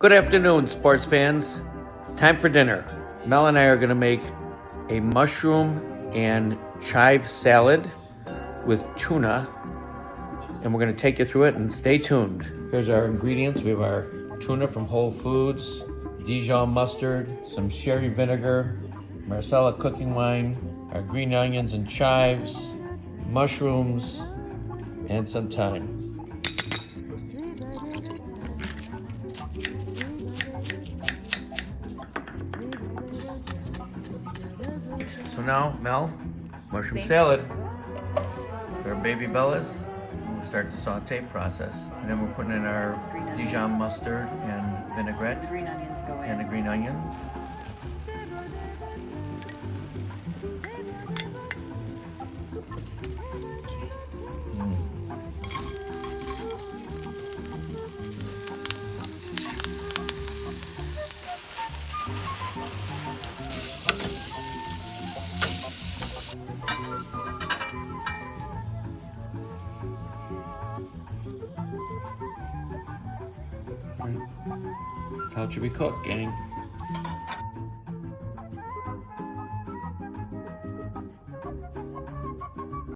Good afternoon, sports fans. It's time for dinner. Mel and I are going to make a mushroom and chive salad with tuna, and we're going to take you through it, and stay tuned. Here's our ingredients. We have our tuna from Whole Foods, Dijon mustard, some sherry vinegar, Marsala cooking wine, our green onions and chives, mushrooms, and some thyme. So now, Mel, mushroom salad. Our baby bellas. We'll start the saute process. And then we're putting in our Dijon mustard and vinaigrette. The green onions go in. And the green onion. That's how it should be cooked, gang.